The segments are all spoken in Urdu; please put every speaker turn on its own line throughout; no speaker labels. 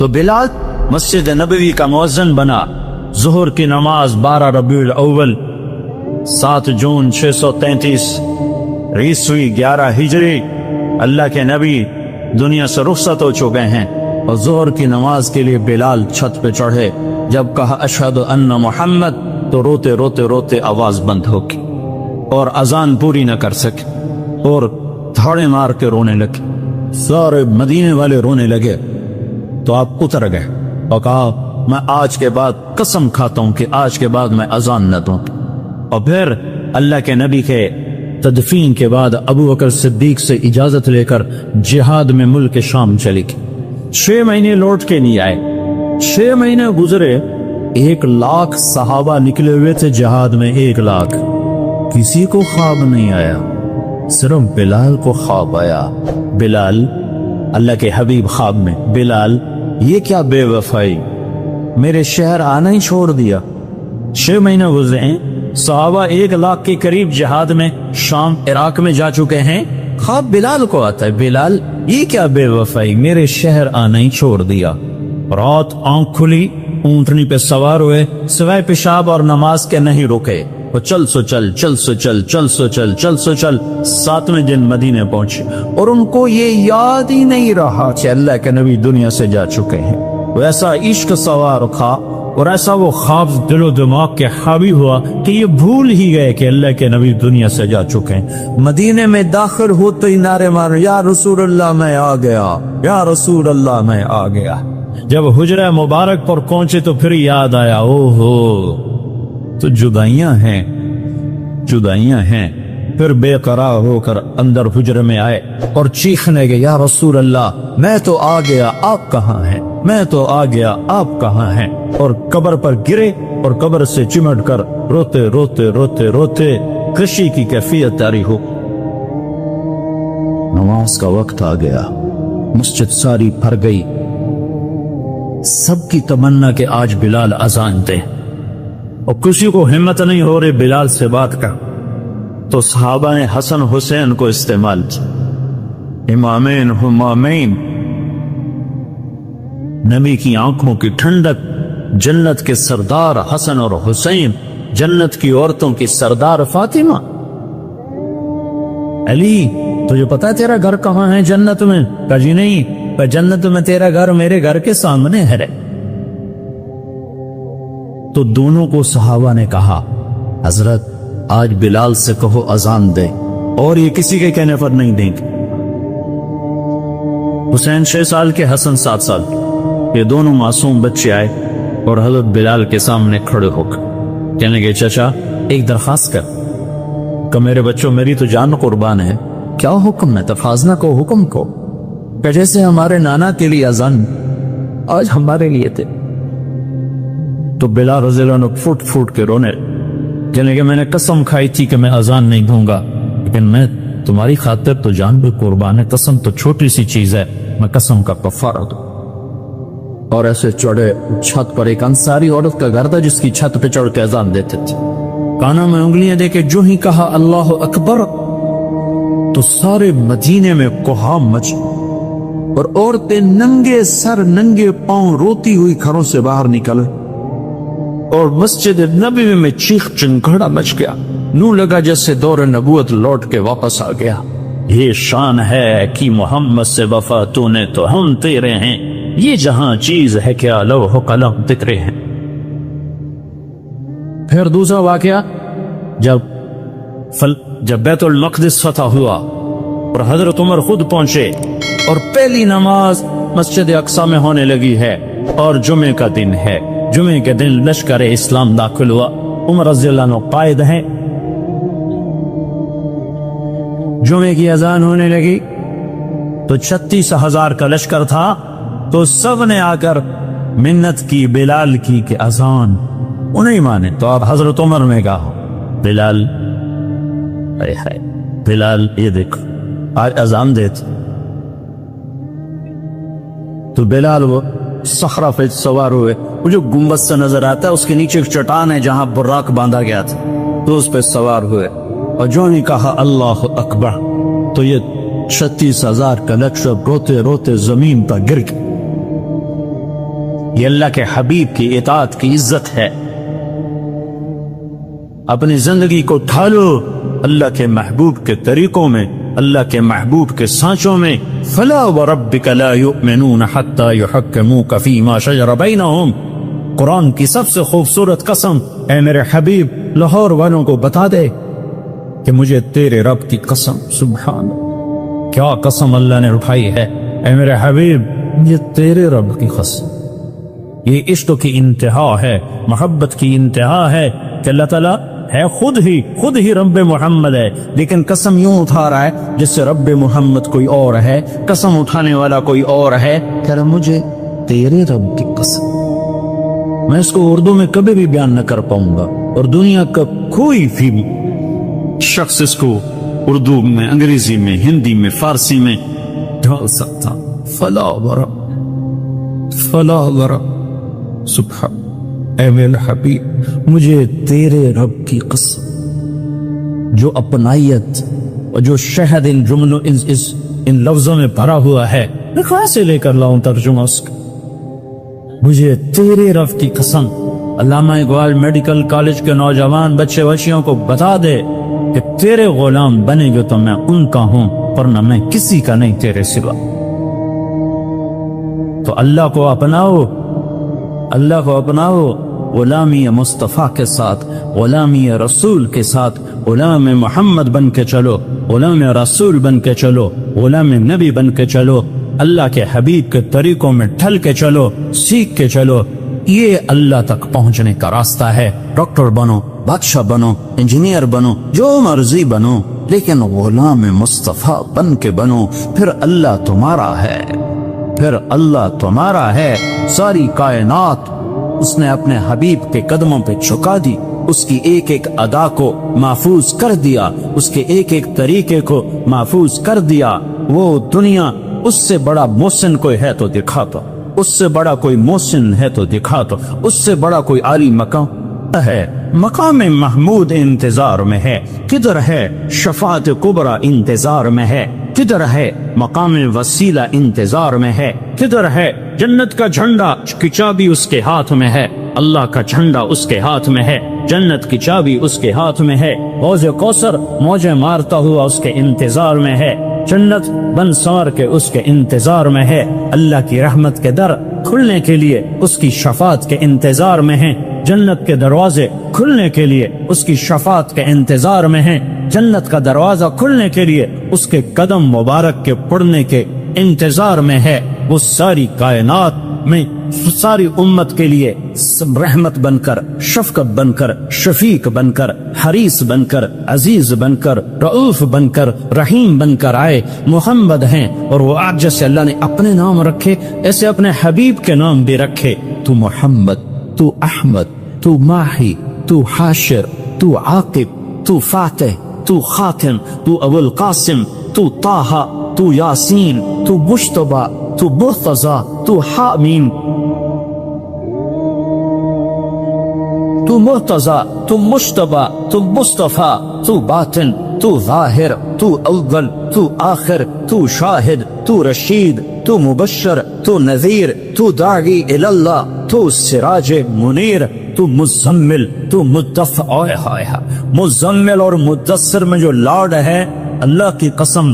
تو بلال مسجد نبوی کا مؤذن بنا۔ ظہر کی نماز 12 ربیع الاول 7 جون 633 عیسوی 11 ہجری اللہ کے نبی دنیا سے رخصت ہو چکے ہیں، اور ظہر کی نماز کے لیے بلال چھت پہ چڑھے۔ جب کہا اشہد ان محمد تو روتے روتے روتے آواز بند ہو گئی اور اذان پوری نہ کر سکے اور دھاڑے مار کے رونے لگے۔ سارے مدینے والے رونے لگے تو آپ اتر گئے اور کہا میں آج کے بعد قسم کھاتا ہوں کہ آج کے بعد میں اذان نہ دوں۔ اور پھر اللہ کے نبی کے تدفین کے بعد ابو بکر صدیق سے اجازت لے کر جہاد میں ملک شام چلی گئی۔ 6 مہینے لوٹ کے نہیں آئے، 6 مہینے گزرے، 1 لاکھ صحابہ نکلے ہوئے تھے جہاد میں، 1 لاکھ، کسی کو خواب نہیں آیا، صرف بلال کو خواب آیا۔ بلال، اللہ کے حبیب خواب میں، بلال یہ کیا بے وفائی، میرے شہر آنا ہی چھوڑ دیا۔ 6 مہینے گزرے ہیں، صحابہ 1 لاکھ کے قریب جہاد میں شام عراق میں جا چکے ہیں، خواب بلال کو آتا ہے، بلال یہ کیا بے وفائی، میرے شہر آنا ہی چھوڑ دیا۔ رات آنکھ کھلی، اونٹنی پہ سوار ہوئے، سوائے پیشاب اور نماز کے نہیں رکے، وہ چل سو چل، چل سو چل، چل سو چل، چل سو چل، 7ویں دن مدینے پہنچے، اور ان کو یہ یاد ہی نہیں رہا کہ اللہ کے نبی دنیا سے جا چکے ہیں۔ وہ ایسا عشق سوار تھا اور ایسا وہ خواب دل و دماغ کے حاوی ہوا کہ یہ بھول ہی گئے کہ اللہ کے نبی دنیا سے جا چکے ہیں۔ مدینے میں داخل ہوتے ہی نعرے مار، یا رسول اللہ میں آ گیا، یا رسول اللہ میں آ گیا۔ جب حجرہ مبارک پر پہنچے تو پھر یاد آیا، او ہو تو جدائیاں ہیں، جدائیاں ہیں۔ پھر بے قرار ہو کر اندر حجرے میں آئے اور چیخنے گئے، یا رسول اللہ میں تو آ گیا، آپ کہاں ہیں، میں تو آ گیا، آپ کہاں ہیں، اور قبر پر گرے اور قبر سے چمٹ کر روتے روتے روتے روتے خوشی کی کیفیت طاری ہو۔ نماز کا وقت آ گیا، مسجد ساری بھر گئی، سب کی تمنا کہ آج بلال اذان دے، اور کسی کو ہمت نہیں ہو رہی بلال سے بات کر۔ تو صحابہ نے حسن حسین کو استعمال کیا، امامین ہمامین، نبی کی آنکھوں کی ٹھنڈک، جنت کے سردار حسن اور حسین، جنت کی عورتوں کی سردار فاطمہ۔ علی تجھے پتا ہے تیرا گھر کہاں ہے جنت میں؟ کہا جی نہیں، پر جنت میں تیرا گھر میرے گھر کے سامنے ہے۔ تو دونوں کو صحابہ نے کہا حضرت آج بلال سے کہو اذان دے، اور یہ کسی کے کہنے پر نہیں دیں گے۔ حسین 6 سال کے، حسن 7 سال، یہ دونوں معصوم بچے آئے اور حضرت بلال کے سامنے کھڑے ہو کر کہنے لگے، چچا ایک درخواست کر، کہ میرے بچوں میری تو جان قربان ہے، کیا حکم ہے؟ تفاضنا کو حکم کو، کہ جیسے ہمارے نانا کے لیے اذان آج ہمارے لیے تھے۔ تو بلال رضی اللہ عنہ پھوٹ پھوٹ کے رونے، کہنے کہ میں نے قسم کھائی تھی کہ میں اذان نہیں دوں گا، لیکن میں تمہاری خاطر تو جان بھی قربان ہے، قسم تو چھوٹی سی چیز ہے، میں قسم کا کفارہ دوں۔ اور ایسے چڑھے چھت پر، ایک انصاری عورت کا گھر تھا جس کی چھت پہ چڑھ کے اذان دیتے تھے، کانوں میں انگلیاں دے کے جو ہی کہا اللہ اکبر تو سارے مدینے میں کوہام مچ، اور عورتیں ننگے سر ننگے پاؤں روتی ہوئی گھروں سے باہر نکل، اور مسجد نبوی میں چیخ چنگھڑا مچ گیا، نو لگا جیسے دور نبوت لوٹ کے واپس آ گیا۔ یہ شان ہے کہ محمد سے وفا تو نے تو ہم تیرے ہیں، یہ جہاں چیز ہے کیا لوح قلم تیرے ہیں۔ پھر دوسرا واقعہ، جب بیت المقدس فتح ہوا اور حضرت عمر خود پہنچے اور پہلی نماز مسجد اقصی میں ہونے لگی ہے، اور جمعے کا دن ہے، جمعے کے دن لشکر اسلام داخل ہوا، عمر رضی اللہ عنہ قائد ہیں، جمعے کی اذان ہونے لگی تو 36,000 کا لشکر تھا، تو سب نے آ کر منت کی بلال کی کہ اذان، انہیں مانے تو آپ حضرت عمر نے کہا بلال، بلال یہ دیکھو آج اذان دیتے، تو بلال وہ صخرہ پہ سوار ہوئے، وہ جو گنبد سے نظر آتا ہے اس کے نیچے ایک چٹان ہے جہاں براق باندھا گیا تھا، تو اس پہ سوار ہوئے، اور جو نے کہا اللہ اکبر تو یہ 36,000 کا لشکر روتے روتے زمین پر گر گیا۔ یہ اللہ کے حبیب کی اطاعت کی عزت ہے۔ اپنی زندگی کو ڈھالو اللہ کے محبوب کے طریقوں میں، اللہ کے محبوب کے سانچوں میں۔ فلا وربک لا یؤمنون حتی یحکموک فیما شجر بینہم، قرآن کی سب سے خوبصورت قسم۔ اے میرے حبیب لاہور والوں کو بتا دے کہ مجھے تیرے رب کی قسم، سبحان اللہ، کیا قسم اللہ نے اٹھائی ہے۔ اے میرے حبیب مجھے تیرے رب کی قسم۔ یہ عشق کی انتہا ہے، محبت کی انتہا ہے کہ اللہ تعالیٰ ہے خود ہی رب محمد ہے، لیکن قسم یوں اٹھا رہا ہے جس سے رب محمد کوئی اور ہے، قسم اٹھانے والا کوئی اور ہے، کہ مجھے تیرے رب کی قسم۔ میں اس کو اردو میں کبھی بھی بیان نہ کر پاؤں گا، اور دنیا کا کوئی بھی شخص اس کو اردو میں، انگریزی میں، ہندی میں، فارسی میں ڈھال سکتا۔ فلا ورب سبحان، اے میرے حبیب مجھے تیرے رب کی قسم، جو اپنائیت اور جو شہد ان جملوں ان لفظوں میں بھرا ہوا ہے، میں کہاں سے لے کر لاؤں ترجمہ اس کا؟ مجھے تیرے رب کی قسم۔ علامہ اقبال میڈیکل کالج کے نوجوان بچے بچیوں کو بتا دے کہ تیرے غلام بنے گے تو میں ان کا ہوں، ورنہ میں کسی کا نہیں تیرے سوا۔ تو اللہ کو اپناؤ، اللہ کو اپناؤ، غلامی مصطفیٰ کے ساتھ، غلامی رسول کے ساتھ، غلام محمد بن کے چلو، غلام رسول بن کے چلو، غلام نبی بن کے چلو، اللہ کے حبیب کے طریقوں میں ڈھل کے چلو، سیکھ کے چلو۔ یہ اللہ تک پہنچنے کا راستہ ہے۔ ڈاکٹر بنو، بادشاہ بنو، انجینئر بنو، جو مرضی بنو، لیکن غلام مصطفیٰ بن کے بنو، پھر اللہ تمہارا ہے، پھر اللہ تمہارا ہے۔ ساری کائنات اس نے اپنے حبیب کے قدموں پہ جھکا دی، اس کی ایک ایک ادا کو محفوظ کر دیا، اس کے ایک ایک طریقے کو محفوظ کر دیا۔ وہ دنیا اس سے بڑا محسن کوئی ہے تو دکھا دو، اس سے بڑا کوئی محسن ہے تو دکھا دو، اس سے بڑا کوئی عالی مقام ہے۔ مقام محمود انتظار میں ہے، کدھر ہے شفاعت کبریٰ انتظار میں ہے، کدھر ہے مقام وسیلہ انتظار میں ہے، کدھر ہے جنت کا جھنڈا کی چابی اس کے ہاتھ میں ہے، اللہ کا جھنڈا اس کے ہاتھ میں ہے، جنت کی چابی اس کے ہاتھ میں ہے، حوض کوثر موجیں مارتا ہوا اس کے انتظار میں ہے، جنت بن سنور کے اس کے انتظار میں ہے، اللہ کی رحمت کے در کھلنے کے لیے اس کی شفاعت کے انتظار میں ہیں، جنت کے دروازے کھلنے کے لیے اس کی شفاعت کے انتظار میں ہیں، جنت کا دروازہ کھلنے کے لیے اس کے قدم مبارک کے پڑنے کے انتظار میں ہے۔ وہ ساری کائنات میں ساری امت کے لیے رحمت بن کر، شفقت بن کر، شفیق بن کر، حریص بن کر، عزیز بن کر، رؤوف بن کر، رحیم بن کر آئے۔ محمد ہیں، اور وہ آج جیسے اللہ نے اپنے نام رکھے ایسے اپنے حبیب کے نام بھی رکھے۔ تو محمد، تو احمد، تو ماہی، تو حاشر، تو عاقب، تو فاتح، تو خاتم، تو ابو القاسم، تو طٰہٰ، تو یاسین، تو مجتبیٰ، تو مرتضیٰ، تو حامیم، تو مرتضیٰ، تو مجتبیٰ، تو مصطفیٰ، تو باطن، تو ظاہر، تو اول، تو آخر، تو شاہد، تو رشید، تو مبشر، تو نذیر، تو داعی اللہ، تو سراج منیر، تو مزمل، تو مدثر۔ مزمل اور مدثر میں جو لاڈ ہے، اللہ کی قسم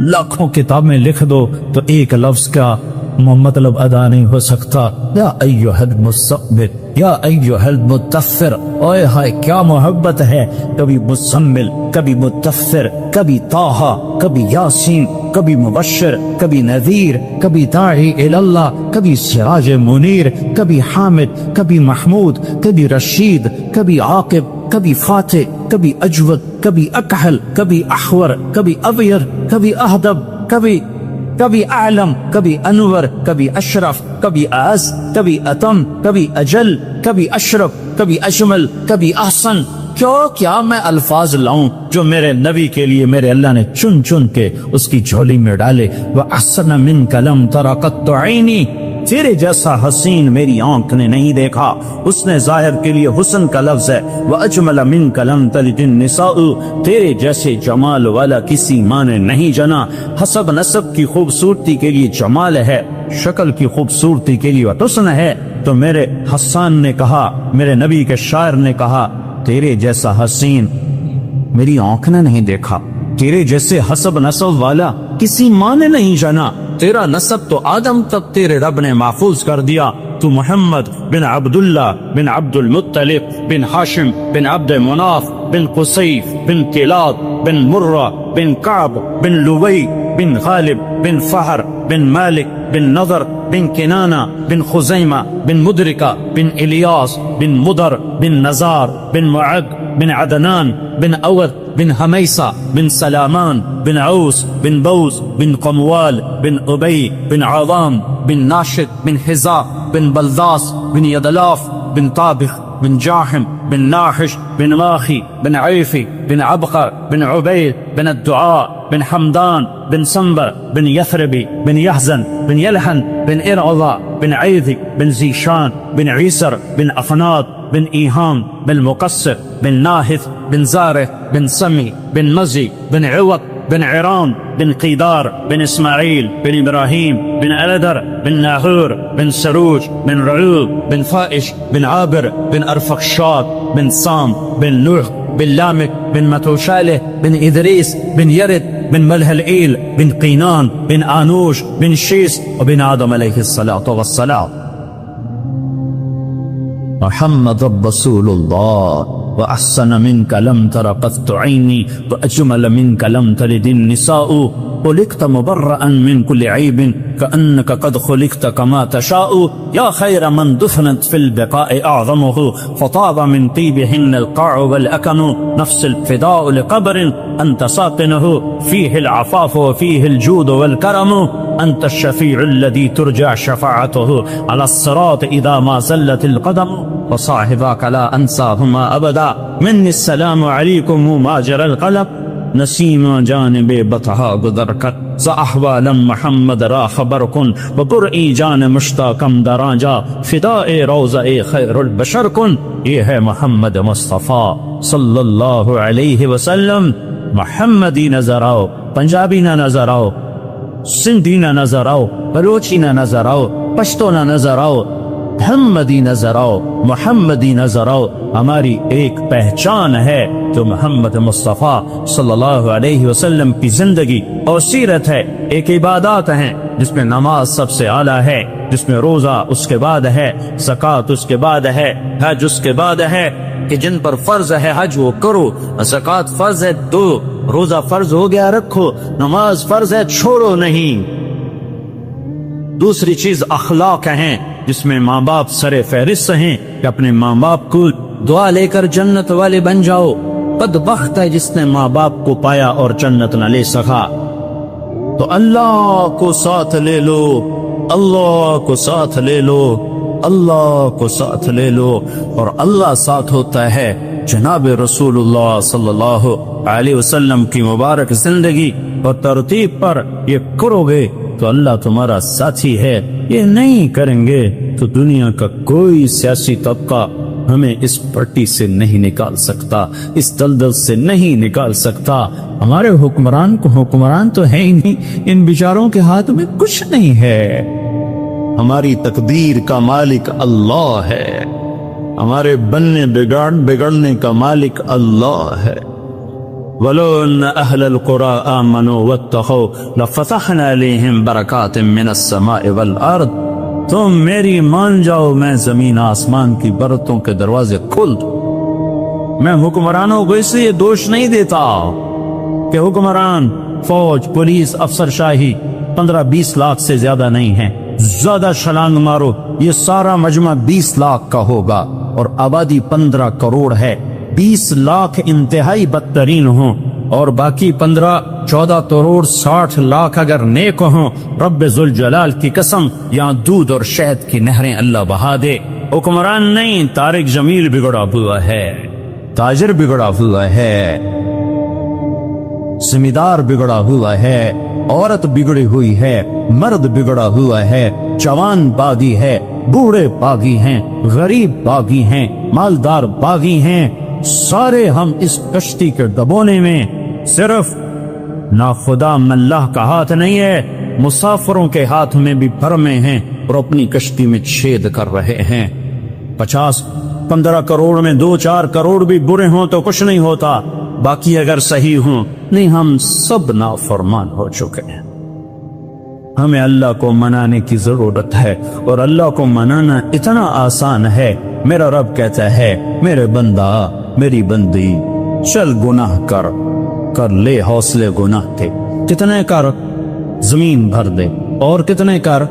لاکھوں کتابیں لکھ دو تو ایک لفظ کا مطلب ادا نہیں ہو سکتا۔ یا ایھا المزمل، یا ایھا المدثر، اوئے ہائے کیا محبت ہے۔ کبھی مزمل، کبھی مدثر، کبھی طٰہٰ، کبھی یاسین، کبھی مبشر، کبھی نذیر، کبھی داعی اللہ، کبھی سراج منیر، کبھی حامد، کبھی محمود، کبھی رشید، کبھی عاقب، کبھی فاتح، کبھی اجود، کبھی اکحل، کبھی احور، کبھی ابیر، کبھی اہدب، کبھی اعلم، کبھی انور، کبھی اشرف، کبھی اعز، کبھی اتم، کبھی اجل، کبھی اشرف، کبھی اجمل، کبھی احسن۔ کیا میں الفاظ لاؤں جو میرے نبی کے لیے میرے اللہ نے چن چن کے اس کی جھولی میں ڈالے۔ وَأَحْسَنَ مِنْكَ لَمْ تَرَ قَطُّ عَيْنِي، تیرے جیسا حسین میری آنکھ نے نہیں دیکھا۔ اس نے ظاہر کے لیے حسن کا لفظ ہے۔ وَأَجْمَلَ مِنْكَ لَمْ تَلِدِ النِّسَاءُ، تیرے جیسے جمال والا کسی ماں نے نہیں جنا۔ حسب نسب کی خوبصورتی کے لیے جمال ہے، شکل کی خوبصورتی کے لیے حسن ہے، تو میرے حسان نے کہا، میرے نبی کے شاعر نے کہا، تیرے جیسا حسین میری آنکھ نے نہیں دیکھا، تیرے جیسے حسب نسب والا کسی ماں نے نہیں جانا، تیرا نسب تو آدم تک تیرے رب نے محفوظ کر دیا، تو محمد بن عبداللہ بن عبد المطلب بن ہاشم بن عبد مناف بن قصیف بن کلاب بن مرہ بن کعب بن لوی بن غالب بن فہر بن مالک بن نضر بن کنانہ بن خزیمہ بن مدرکہ بن الیاس بن مدر بن نزار بن معد بن عدنان بن اوت بن حمیسہ بن سلامان بن عوس بن بوز بن قموال بن ابی بن عوام بن ناشد بن حزا بن بلداس بن یدلاف بن طابخ بن جاحم بن ناحش بن ماخي بن عيفي بن عبقر بن عبيد بن الدعاء بن حمدان بن سنبر بن يثربي بن يحزن بن يلحن بن إرعضاء بن عيذي بن زيشان بن عيسر بن أفناد بن إيهام بن مقصر بن ناهث بن زاره بن سمي بن مزي بن عوط بن عران بن قيدار بن إسماعيل بن إبراهيم بن ألدر بن ناهور بن سروج بن رعوب بن فائش بن عابر بن أرفخشاد بن سام بن نوح بن لامك بن متوشاله بن إدريس بن يرد بن ملهلئيل بن قينان بن آنوش بن شيس وبن آدم عليه الصلاة والسلام. محمد رسول الله وأحسن منك لم تر قط عيني وأجمل منك لم تلد النساء خلقت مبرأ من كل عيب كأنك قد خلقت كما تشاء يا خير من دفنت في البقاء أعظمه فطاب من طيبهن القاع والأكن نفس الفداء لقبر أنت ساقنه فيه العفاف وفيه الجود والكرم أنت الشفيع الذي ترجع شفاعته على الصراط إذا ما زلت القدم وصاحباك لا أنساهما أبدا مني السلام عليكم ما جرى القلب نسیم جانب بطحا گزر کر زاحوال محمد را خبر کن و برئی جان مشتاقم در آنجا فداء روضہ خیر البشر کن. یہ ہے محمد مصطفیٰ صلی اللہ علیہ وسلم. محمدی نظر آؤ، پنجابی نہ نظر آؤ، سندھی نہ نظر آؤ، بلوچی نہ نظر آؤ، پشتو نہ نظر آؤ، محمدی نظر آؤ، محمدی نظر آؤ. ہماری ایک پہچان ہے جو محمد مصطفیٰ صلی اللہ علیہ وسلم کی زندگی اور سیرت ہے. ایک عبادات ہیں جس میں نماز سب سے اعلیٰ ہے، جس میں روزہ اس کے بعد ہے، زکوٰۃ اس کے بعد ہے، حج اس کے بعد ہے کہ جن پر فرض ہے حج وہ کرو، زکوٰۃ فرض ہے دو، روزہ فرض ہو گیا رکھو، نماز فرض ہے چھوڑو نہیں. دوسری چیز اخلاق ہیں جس میں ماں باپ سر فہرست ہیں کہ اپنے ماں باپ کو دعا لے کر جنت والے بن جاؤ. بدبخت ہے جس نے ماں باپ کو پایا اور جنت نہ لے سکا. تو اللہ کو ساتھ لے لو، اللہ کو ساتھ لے لو، اللہ کو ساتھ لے لو. اور اللہ ساتھ ہوتا ہے جناب رسول اللہ صلی اللہ علیہ وسلم کی مبارک زندگی اور ترتیب پر یہ کرو گے تو اللہ تمہارا ساتھی ہے. یہ نہیں کریں گے تو دنیا کا کوئی سیاسی طبقہ ہمیں اس پٹی سے نہیں نکال سکتا، اس دلدل سے نہیں نکال سکتا. ہمارے حکمران کو حکمران تو ہے ہی نہیں، ان بیچاروں کے ہاتھ میں کچھ نہیں ہے. ہماری تقدیر کا مالک اللہ ہے، ہمارے بننے بگڑنے کا مالک اللہ ہے. وَلَوْ أَنَّ أَهْلَ الْقُرَىٰ آمَنُوا وَاتَّقَوْا لَفَتَحْنَا عَلَيْهِمْ بَرَكَاتٍ مِّنَ السَّمَاءِ وَالْأَرْضِ. تم میری مان جاؤ، میں زمین آسمان کی برتوں کے دروازے کھول دوں. میں حکمرانوں کو اس لیے دوش نہیں دیتا کہ حکمران، فوج، پولیس، افسر شاہی 15-20 لاکھ سے زیادہ نہیں ہیں. زیادہ چھلانگ مارو، یہ سارا مجمع 20 لاکھ کا ہوگا اور آبادی 15 کروڑ ہے. 20 لاکھ انتہائی بدترین ہوں اور باقی 15-14 کروڑ 60 لاکھ اگر نیک ہوں، رب ذوالجلال کی قسم یہاں دودھ اور شہد کی نہریں اللہ بہا دے. حکمران نہیں، طارق جمیل بگڑا ہوا ہے، تاجر بگڑا ہوا ہے، زمیندار بگڑا ہوا ہے، عورت بگڑی ہوئی ہے، مرد بگڑا ہوا ہے، جوان باغی ہے، بوڑھے باغی ہیں، غریب باغی ہیں، مالدار باغی ہیں. سارے ہم اس کشتی کے دبونے میں، صرف ناخدا اللہ کا ہاتھ نہیں ہے، مسافروں کے ہاتھ میں بھی بھرمے ہیں اور اپنی کشتی میں چھید کر رہے ہیں۔ 50-15 کروڑ میں 2-4 کروڑ بھی برے ہوں تو کچھ نہیں ہوتا، باقی اگر صحیح ہوں نہیں، ہم سب نافرمان ہو چکے ہیں۔ ہمیں اللہ کو منانے کی ضرورت ہے، اور اللہ کو منانا اتنا آسان ہے۔ میرا رب کہتا ہے میرے بندہ، میری بندی، چل گناہ کر لے حوصلے گناہ کے، کتنے کر، زمین بھر دے، اور کتنے کر،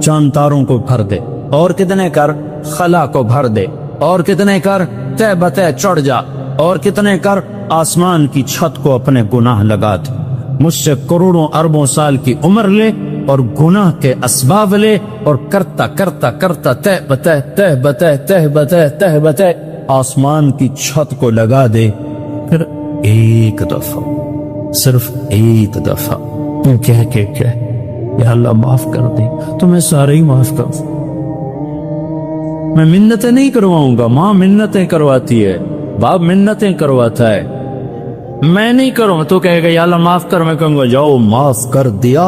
چاند تاروں کو بھر دے، اور کتنے کر، خلا کو بھر دے، اور کتنے کر، تہ بتہ چڑھ جا، اور کتنے کر، آسمان کی چھت کو اپنے گناہ لگا دے۔ مجھ سے کروڑوں اربوں سال کی عمر لے اور گناہ کے اسباب لے، اور کرتا کرتا کرتا تہ بتہ آسمان کی چھت کو لگا دے، پھر ایک دفعہ، صرف ایک دفعہ تو کہہ کہ یا اللہ معاف کر دے، تو میں سارے ہی معاف کر دوں۔ میں منتیں نہیں کرواؤں گا، ماں منتیں کرواتی ہے، باپ منتیں کرواتا ہے، میں نہیں کروں۔ تو کہے گا یا اللہ معاف کر، میں کہوں گا جاؤ معاف کر دیا۔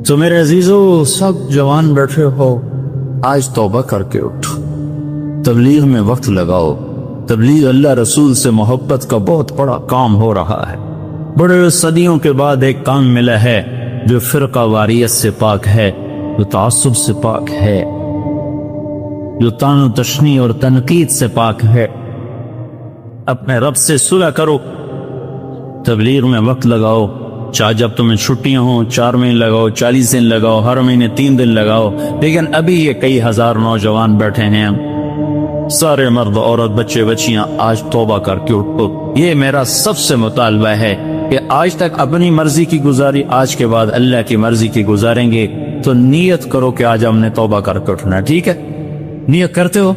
تو میرے عزیزو، سب جوان بیٹھے ہو، آج توبہ کر کے اٹھو، تبلیغ میں وقت لگاؤ۔ تبلیغ اللہ رسول سے محبت کا بہت بڑا کام ہو رہا ہے۔ بڑے صدیوں کے بعد ایک کام ملا ہے جو فرقہ واریت سے پاک ہے، جو تعصب سے پاک ہے، جو طعن و تشنیع اور تنقید سے پاک ہے۔ اپنے رب سے صلح کرو، تبلیغ میں وقت لگاؤ، چاہے جب تمہیں چھٹیاں ہوں 4 مہینے لگاؤ، 40 دن لگاؤ، ہر مہینے 3 دن لگاؤ، لیکن ابھی یہ کئی ہزار نوجوان بیٹھے ہیں، سارے مرد عورت بچے بچیاں، آج توبہ کر کے اٹھو۔ یہ میرا سب سے مطالبہ ہے کہ آج تک اپنی مرضی کی گزاری، آج کے بعد اللہ کی مرضی کی گزاریں گے، تو نیت کرو کہ آج ہم نے توبہ کر کے اٹھنا ہے، ٹھیک ہے؟ نیت کرتے ہو؟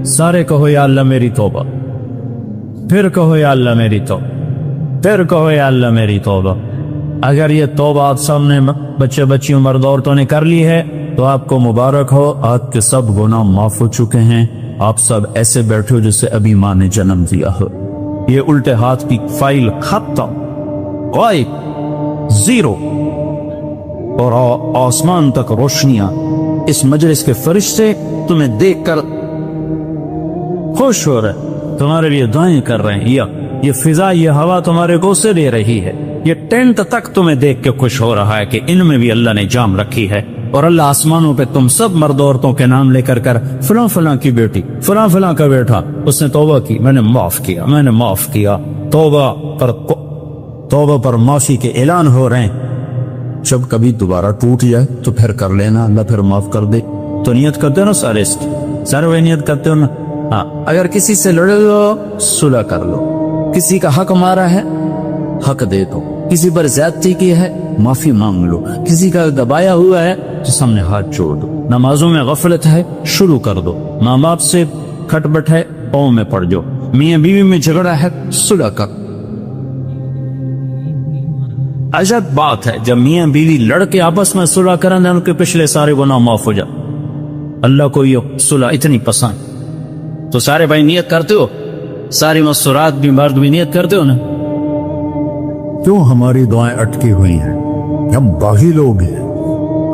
سارے کہو یا اللہ میری توبہ، پھر کہو یا اللہ میری توبہ، پھر کہو یا اللہ میری توبہ۔ اگر یہ توبہ آپ سب نے، بچے بچیوں مرد عورتوں نے کر لی ہے، تو آپ کو مبارک ہو، آپ کے سب گناہ معاف ہو چکے ہیں۔ آپ سب ایسے بیٹھے ہو جسے ابھی ماں نے جنم دیا ہو۔ یہ الٹے ہاتھ کی فائل ختم، غائب، زیرو، اور آسمان تک روشنیاں۔ اس مجلس کے فرشتے تمہیں دیکھ کر خوش ہو رہے، تمہارے لیے دعائیں کر رہے ہیں، یہ فضا، یہ ہوا تمہارے غصے دے رہی ہے، یہ ٹینٹ تک تمہیں دیکھ کے خوش ہو رہا ہے کہ ان میں بھی اللہ نے جام رکھی ہے۔ اور اللہ آسمانوں پہ تم سب مرد عورتوں کے نام لے کر فلاں فلاں کی بیٹی، فلاں فلاں کا بیٹا، اس نے توبہ کی، میں نے معاف کیا، میں نے معاف کیا۔ توبہ پر معافی کے اعلان ہو رہے ہیں۔ جب کبھی دوبارہ ٹوٹ جائے تو پھر کر لینا، اللہ پھر معاف کر دے۔ تو نیت کرتے ہو نا سارے وہ نیت کرتے ہو نا؟ ہاں، اگر کسی سے لڑے لو صلح کر لو، کسی کا حق مارا ہے حق دے دو، کسی پر زیادتی کی ہے معافی مانگ لو، کسی کا دبایا ہوا ہے تو سامنے ہاتھ جوڑ دو۔ نمازوں میں غفلت ہے شروع کر دو، ماں باپ سے کھٹ بٹ ہے پاؤں میں پڑ جاؤ، میاں بیوی میں جھگڑا ہے صلح کر۔ عجب بات ہے جب میاں بیوی لڑ کے آپس میں صلح کریں ان کے پچھلے سارے گناہ معاف ہو جائے۔ اللہ کو یہ صلح اتنی پسند۔ تو سارے بھائی نیت کرتے ہو، ساری مسورات بھی مرد بھی نیت کرتے ہو نا؟
کیوں ہماری دعائیں اٹکی ہوئی ہیں؟ ہم باغی لوگ ہیں،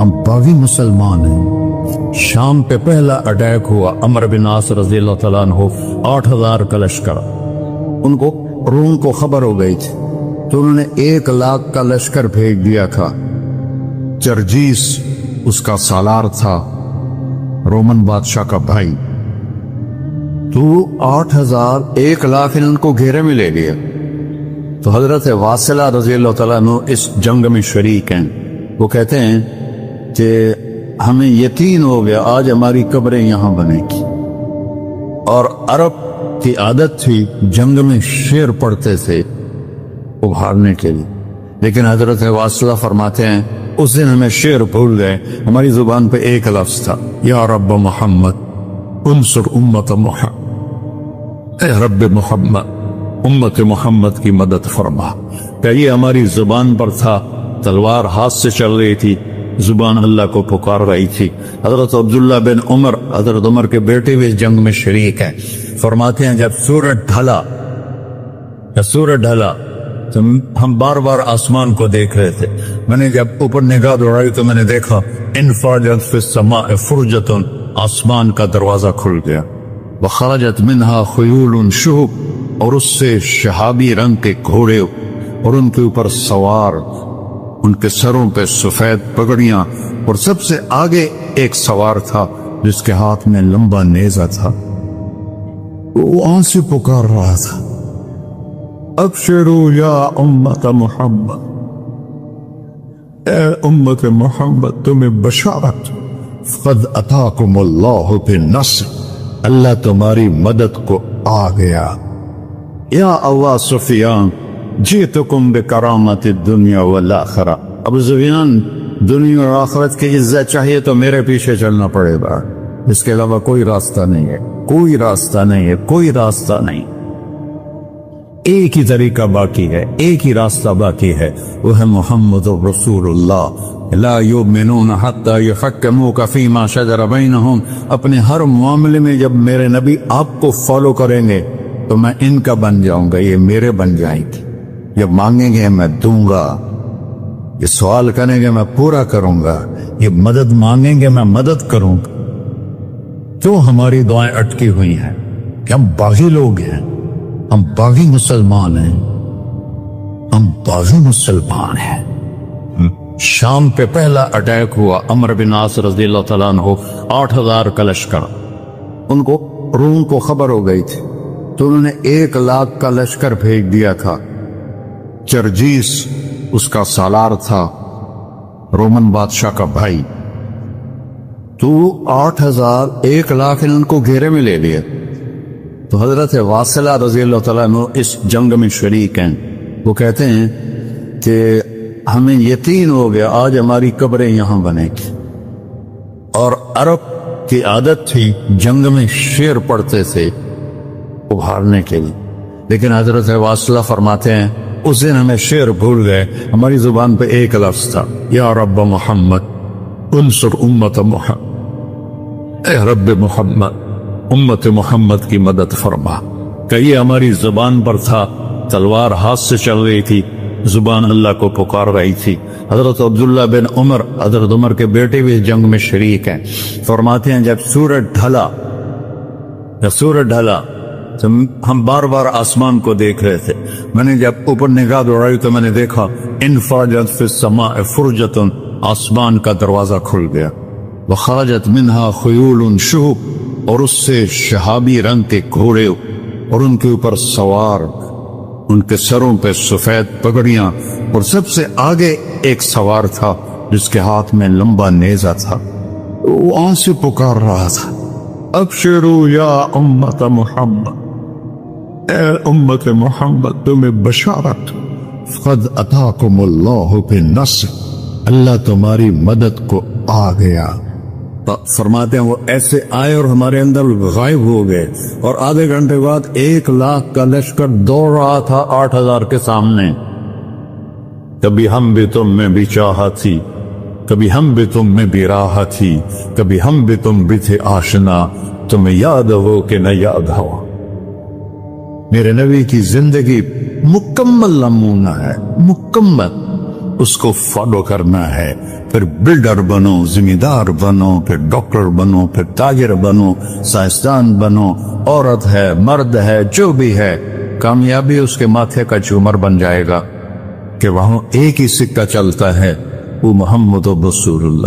ہم باغی مسلمان ہیں۔ شام پہ پہلا اٹیک ہوا، عمر بن عاص رضی اللہ تعالیٰ عنہ، 8000 کا لشکر، ان کو روم کو خبر ہو گئی تھی، تو انہوں نے 1 لاکھ کا لشکر بھیج دیا تھا۔ جرجیس اس کا سالار تھا، رومن بادشاہ کا بھائی، تو 8000 1 لاکھ ان کو گھیرے میں لے لیا۔ تو حضرت واصلہ رضی اللہ تعالیٰ عنہ اس جنگ میں شریک ہیں۔ وہ کہتے ہیں کہ ہمیں یقین ہو گیا آج ہماری قبریں یہاں بنے گی، اور عرب کی عادت تھی جنگ میں شعر پڑھتے تھے ابھارنے کے لیے، لیکن حضرت واصلہ فرماتے ہیں اس دن ہمیں شعر بھول گئے، ہماری زبان پہ ایک لفظ تھا، یا رب محمد انصر امت محمد، اے رب محمد امت محمد کی مدد فرما۔ کہ یہ ہماری زبان پر تھا، تلوار ہاتھ سے چل رہی تھی، زبان اللہ کو پکار رہی تھی۔ حضرت عبداللہ بن عمر، حضرت عمر کے بیٹے بھی اس جنگ میں شریک ہیں، فرماتے ہیں جب سورج ڈھلا ہم بار بار آسمان کو دیکھ رہے تھے. میں نے جب اوپر نگاہ دوڑائی تو میں نے دیکھا انفرجت فی السماء فرجۃ، آسمان کا دروازہ کھل گیا. وخرجت منہا خیول شہب، اور اس سے شہابی رنگ کے گھوڑے اور ان کے اوپر سوار، ان کے سروں پہ سفید پگڑیاں، اور سب سے آگے ایک سوار تھا جس کے ہاتھ میں لمبا نیزہ تھا. وہ آن سے پکار رہا تھا، ابشروا یا امت محمد، اے امت محمد تمہیں بشارت، قد اتاکم اللہ بالنصر، اللہ تمہاری مدد کو آ گیا. یا ابا سفیان جئتکم بکرامت الدنیا والآخرہ، ابو سفیان دنیا اور آخرت کی عزت چاہیے تو میرے پیچھے چلنا پڑے گا، اس کے علاوہ کوئی راستہ نہیں ہے، کوئی راستہ نہیں ہے، کوئی راستہ نہیں. ایک ہی طریقہ باقی ہے، ایک ہی راستہ باقی ہے، وہ ہے محمد رسول اللہ. لا یؤمنون حتی یحکموک فیما شجر بینہم، اپنے ہر معاملے میں جب میرے نبی آپ کو فالو کریں گے تو میں ان کا بن جاؤں گا، یہ میرے بن جائیں گے. جب مانگیں گے میں دوں گا، یہ سوال کریں گے میں پورا کروں گا، یہ مدد مانگیں گے میں مدد کروں گا. کیوں ہماری دعائیں اٹکی ہوئی ہیں؟ کہ ہم باغی لوگ ہیں، ہم باغی مسلمان ہیں، ہم باغی مسلمان ہیں. شام پہ پہلا اٹیک ہوا، عمرو بن عاص رضی اللہ تعالیٰ عنہ، 8000 کا لشکر. ان کو روم کو خبر ہو گئی تھی تو انہوں نے 1,00,000 کا لشکر بھیج دیا تھا. چرجیس اس کا سالار تھا، رومن بادشاہ کا بھائی. تو 8000 1,00,000 ان کو گھیرے میں لے لیے. تو حضرت واصلہ رضی اللہ تعالیٰ عنہ اس جنگ میں شریک ہیں. وہ کہتے ہیں کہ ہمیں یقین ہو گیا آج ہماری قبریں یہاں بنے گی. اور عرب کی عادت تھی جنگ میں شعر پڑھتے تھے ابھارنے کے لیے، لیکن حضرت واصلہ فرماتے ہیں اس دن ہمیں شعر بھول گئے، ہماری زبان پہ ایک لفظ تھا، یا رب محمد انصر امت محمد، اے رب محمد امت محمد کی مدد فرما. کہ یہ ہماری زبان پر تھا، تلوار ہاتھ سے چل رہی تھی، زبان اللہ کو پکار رہی تھی. حضرت عبداللہ بن عمر، حضرت عمر کے بیٹے بھی اس جنگ میں شریک ہیں. فرماتے ہیں جب سورج ڈھلا تو ہم بار بار آسمان کو دیکھ رہے تھے. میں نے جب اوپر نگاہ دوڑائی تو میں نے دیکھا انفرجت فی السماء فرجۃ، آسمان کا دروازہ کھل گیا. وخرجت منہا خیول شہب، اور اس سے شہابی رنگ کے گھوڑے اور ان کے اوپر سوار، ان کے سروں پہ سفید پگڑیاں، اور سب سے آگے ایک سوار تھا جس کے ہاتھ میں لمبا نیزہ تھا. وہ آن سے پکار رہا تھا، ابشروا یا امت محمد، اے امت محمد تمہیں بشارت، قد اتاکم اللہ بالنصر، اللہ تمہاری مدد کو آ گیا. فرماتے ہیں وہ ایسے آئے اور ہمارے اندر غائب ہو گئے، اور آدھے گھنٹے بعد 1,00,000 کا لشکر دوڑ رہا تھا 8000 کے سامنے. کبھی ہم بھی تم میں بھی چاہت تھی، کبھی ہم بھی تم میں بھی راہ تھی، کبھی ہم بھی تم بھی تھے آشنا، تمہیں یاد ہو کہ نہ یاد ہو. میرے نبی کی زندگی مکمل نمونہ ہے، مکمل. اس کو فالو کرنا ہے، پھر بلڈر بنو، ذمہ دار بنو، پھر ڈاکٹر بنو، پھر تاجر بنو، سائنسدان بنو، عورت ہے مرد ہے جو بھی ہے، کامیابی اس کے ماتھے کا جھومر بن جائے گا کہ وہاں ایک ہی سکہ چلتا ہے، وہ محمد رسول اللہ.